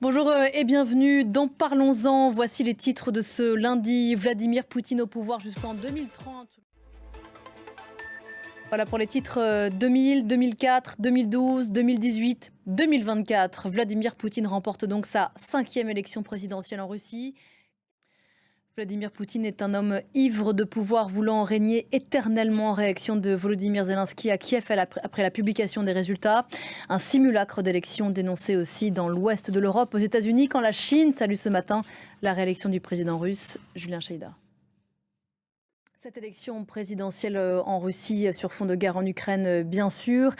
Bonjour et bienvenue dans Parlons-en. Voici les titres de ce lundi. Vladimir Poutine au pouvoir jusqu'en 2030. Voilà pour les titres 2000, 2004, 2012, 2018, 2024. Vladimir Poutine remporte donc sa 5e élection présidentielle en Russie. Vladimir Poutine est un homme ivre de pouvoir voulant régner éternellement, en réaction de Volodymyr Zelensky à Kiev après la publication des résultats. Un simulacre d'élection dénoncé aussi dans l'ouest de l'Europe, aux États-Unis, quand la Chine salue ce matin la réélection du président russe, Julien Cheïda. Cette élection présidentielle en Russie sur fond de guerre en Ukraine, bien sûr,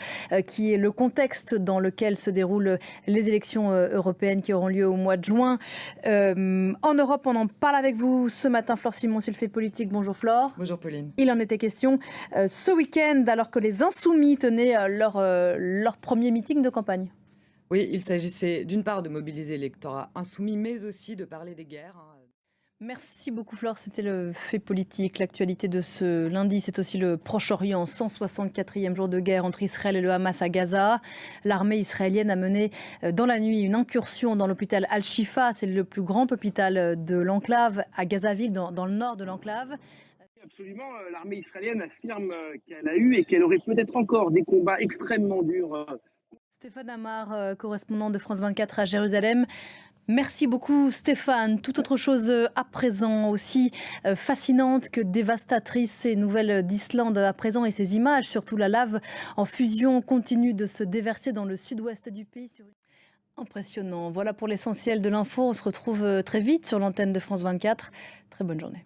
qui est le contexte dans lequel se déroulent les élections européennes qui auront lieu au mois de juin. En Europe, on en parle avec vous ce matin. Flore Simon, s'il fait politique. Bonjour Flore. Bonjour Pauline. Il en était question ce week-end, alors que les Insoumis tenaient leur premier meeting de campagne. Oui, il s'agissait d'une part de mobiliser l'électorat insoumis, mais aussi de parler des guerres. Merci beaucoup Flore, c'était le fait politique. L'actualité de ce lundi, c'est aussi le Proche-Orient, 164e jour de guerre entre Israël et le Hamas à Gaza. L'armée israélienne a mené dans la nuit une incursion dans l'hôpital Al-Shifa, c'est le plus grand hôpital de l'enclave, à Gazaville, dans le nord de l'enclave. Absolument, l'armée israélienne affirme qu'elle a eu et qu'elle aurait peut-être encore des combats extrêmement durs. Stéphane Amar, correspondant de France 24 à Jérusalem. Merci beaucoup Stéphane. Tout autre chose à présent, aussi fascinante que dévastatrice, ces nouvelles d'Islande à présent et ces images, surtout la lave en fusion continue de se déverser dans le sud-ouest du pays. Impressionnant. Voilà pour l'essentiel de l'info. On se retrouve très vite sur l'antenne de France 24. Très bonne journée.